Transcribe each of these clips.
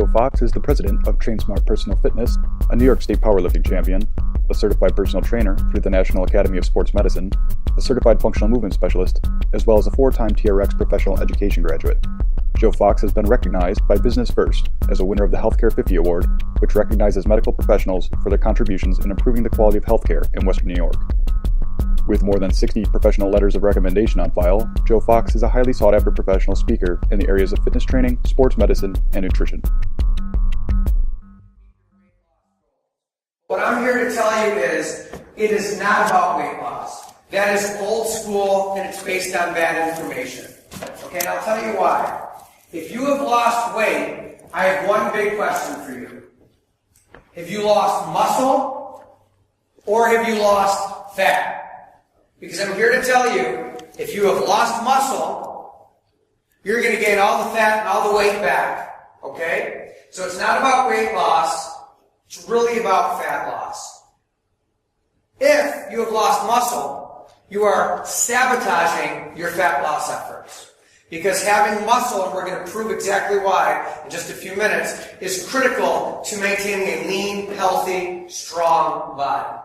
Joe Fox is the president of Train Smart Personal Fitness, a New York State powerlifting champion, a certified personal trainer through the National Academy of Sports Medicine, a certified functional movement specialist, as well as a 4-time TRX professional education graduate. Joe Fox has been recognized by Business First as a winner of the Healthcare 50 Award, which recognizes medical professionals for their contributions in improving the quality of healthcare in Western New York. With more than 60 professional letters of recommendation on file, Joe Fox is a highly sought-after professional speaker in the areas of fitness training, sports medicine, and nutrition. What I'm here to tell you is, it is not about weight loss. That is old school, and it's based on bad information. Okay, and I'll tell you why. If you have lost weight, I have one big question for you. Have you lost muscle, or have you lost fat? Because I'm here to tell you, if you have lost muscle, you're going to gain all the fat and all the weight back. Okay? So it's not about weight loss, it's really about fat loss. If you have lost muscle, you are sabotaging your fat loss efforts. Because having muscle, and we're going to prove exactly why in just a few minutes, is critical to maintaining a lean, healthy, strong body.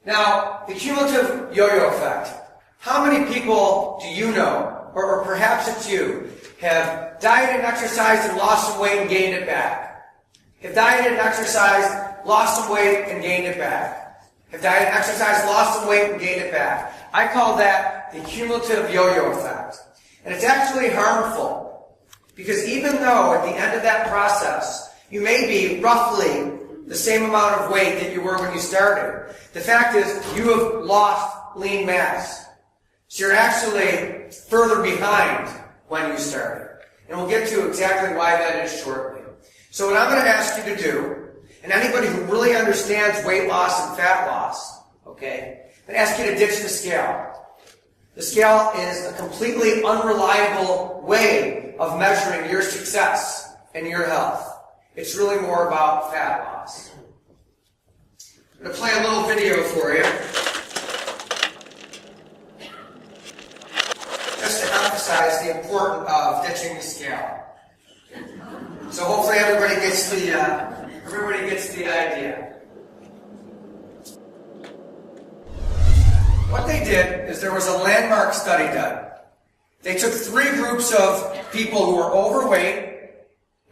Now, the cumulative yo-yo effect. How many people do you know, or perhaps it's you, have dieted and exercised and lost some weight and gained it back? Have dieted and exercised, lost some weight and gained it back? Have dieted and exercised, lost some weight and gained it back? I call that the cumulative yo-yo effect. And it's actually harmful, because even though at the end of that process, you may be roughly the same amount of weight that you were when you started, the fact is you have lost lean mass. So you're actually further behind when you started. And we'll get to exactly why that is shortly. So what I'm going to ask you to do, and anybody who really understands weight loss and fat loss, okay, I'm going to ask you to ditch the scale. The scale is a completely unreliable way of measuring your success and your health. It's really more about fat loss. I'm going to play a little video for you, just to emphasize the importance of ditching the scale. So hopefully everybody gets the idea. What they did is there was a landmark study done. They took 3 groups of people who were overweight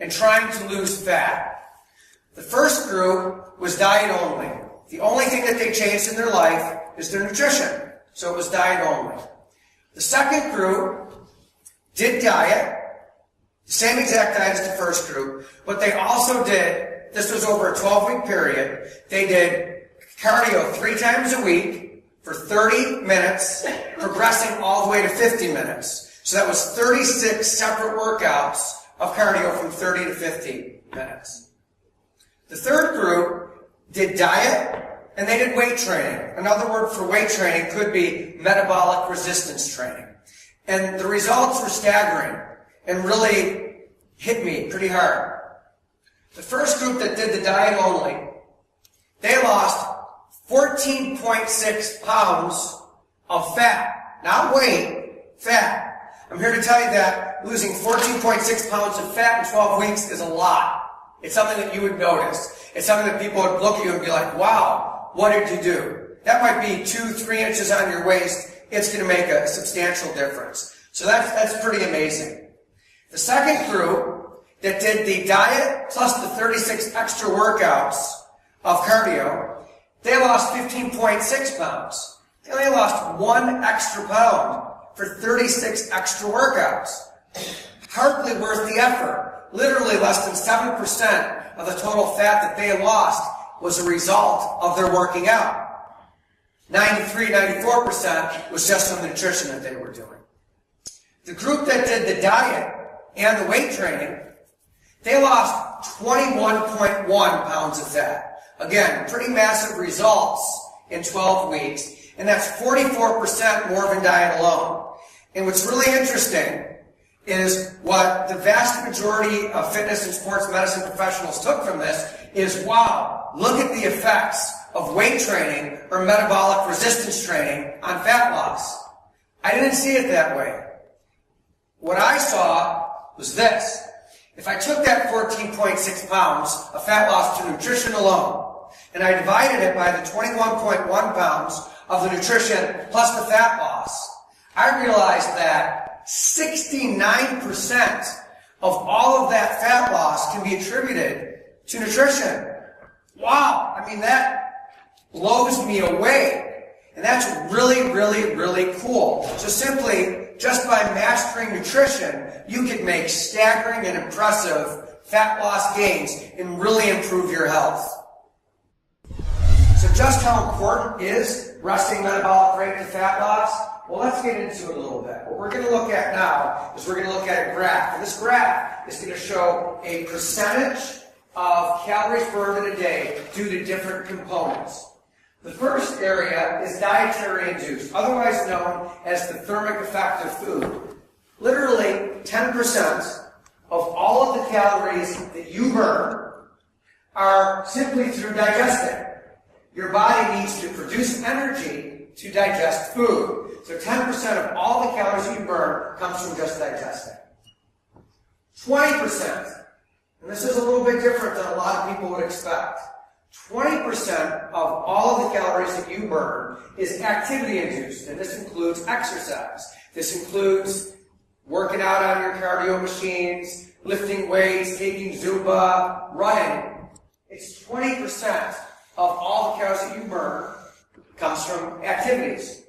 and trying to lose fat. The first group was diet only. The only thing that they changed in their life is their nutrition. So it was diet only. The second group did diet, the same exact diet as the first group, but they also did, this was over a 12-week period, they did cardio 3 times a week, for 30 minutes, progressing all the way to 50 minutes. So that was 36 separate workouts of cardio from 30 to 50 minutes. The third group did diet, and they did weight training. Another word for weight training could be metabolic resistance training. And the results were staggering and really hit me pretty hard. The first group that did the diet only, they lost 14.6 pounds of fat. Not weight, fat. I'm here to tell you that losing 14.6 pounds of fat in 12 weeks is a lot. It's something that you would notice. It's something that people would look at you and be like, wow, what did you do? That might be 2-3 inches on your waist. It's going to make a substantial difference. So that's pretty amazing. The second group that did the diet plus the 36 extra workouts of cardio, they lost 15.6 pounds. They only lost 1 extra pound for 36 extra workouts. Hardly worth the effort. Literally less than 7% of the total fat that they lost was a result of their working out. 93-94% was just from the nutrition that they were doing. The group that did the diet and the weight training, they lost 21.1 pounds of fat. Again, pretty massive results in 12 weeks, and that's 44% more than diet alone. And what's really interesting is what the vast majority of fitness and sports medicine professionals took from this is, wow, look at the effects of weight training or metabolic resistance training on fat loss. I didn't see it that way. What I saw was this. If I took that 14.6 pounds of fat loss to nutrition alone, and I divided it by the 21.1 pounds of the nutrition plus the fat loss, I realized that 69% of all of that fat loss can be attributed to nutrition. Wow, I mean, that blows me away. And that's really, really, really cool. So simply, just by mastering nutrition, you can make staggering and impressive fat loss gains and really improve your health. So just how important is resting metabolic rate to fat loss? Well, let's get into it a little bit. What we're going to look at now is we're going to look at a graph. And this graph is going to show a percentage of calories burned in a day due to different components. The first area is dietary induced, otherwise known as the thermic effect of food. Literally 10% of all of the calories that you burn are simply through digesting. Your body needs to produce energy to digest food. So 10% of all the calories you burn comes from just digesting. 20%, and this is a little bit different than a lot of people would expect. 20% of all of the calories that you burn is activity-induced, and this includes exercise. This includes working out on your cardio machines, lifting weights, taking Zumba, running. It's 20% of all the calories that you burn comes from activities.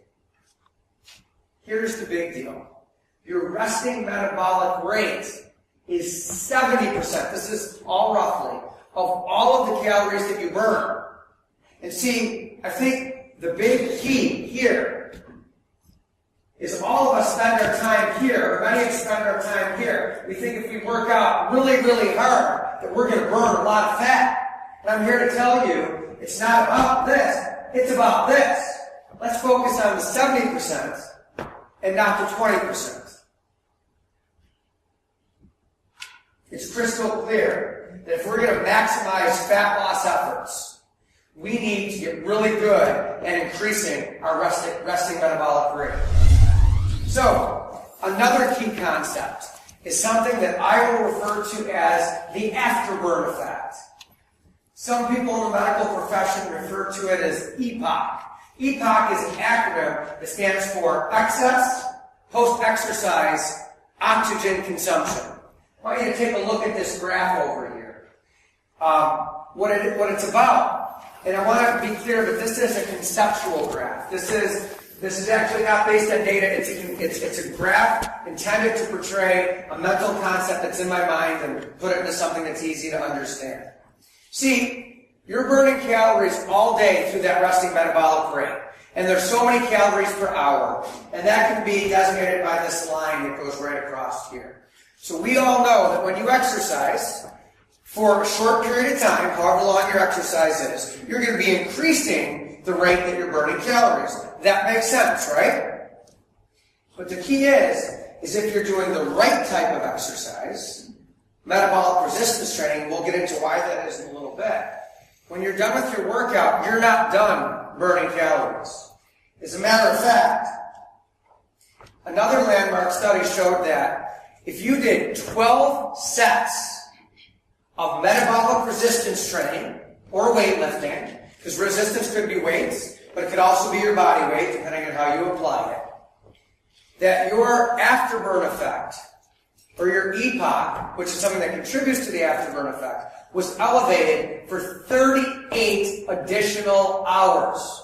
Here's the big deal. Your resting metabolic rate is 70%. This is all roughly of all of the calories that you burn. And see, I think the big key here is all of us spend our time here, or many of us spend our time here. We think if we work out really, really hard, that we're going to burn a lot of fat. And I'm here to tell you, it's not about this, it's about this. Let's focus on the 70% and not the 20%. It's crystal clear that if we're going to maximize fat loss efforts, we need to get really good at increasing our resting metabolic rate. So, another key concept is something that I will refer to as the afterburn effect. Some people in the medical profession refer to it as EPOC. EPOC is an acronym that stands for excess post-exercise oxygen consumption. I want you to take a look at this graph over here. What it's about, and I want to be clear that this is a conceptual graph. This is actually not based on data. It's a graph intended to portray a mental concept that's in my mind and put it into something that's easy to understand. See, you're burning calories all day through that resting metabolic rate. And there's so many calories per hour. And that can be designated by this line that goes right across here. So we all know that when you exercise for a short period of time, however long your exercise is, you're going to be increasing the rate that you're burning calories. That makes sense, right? But the key is if you're doing the right type of exercise, metabolic resistance training, we'll get into why that is in a little bit. When you're done with your workout, you're not done burning calories. As a matter of fact, another landmark study showed that if you did 12 sets of metabolic resistance training or weightlifting, because resistance could be weights, but it could also be your body weight, depending on how you apply it, that your afterburn effect, or your EPOC, which is something that contributes to the afterburn effect, was elevated for 38 additional hours.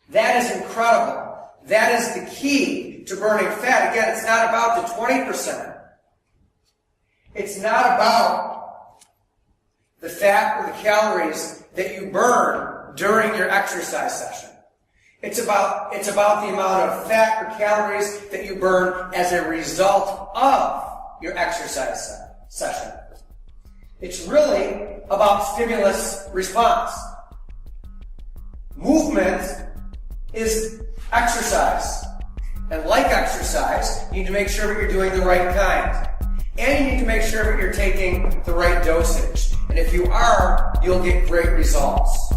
That is incredible. That is the key to burning fat. Again, it's not about the 20%. It's not about the fat or the calories that you burn during your exercise session. It's about the amount of fat or calories that you burn as a result of your exercise session. It's really about stimulus response. Movement is exercise. And like exercise, you need to make sure that you're doing the right kind. And you need to make sure that you're taking the right dosage. And if you are, you'll get great results.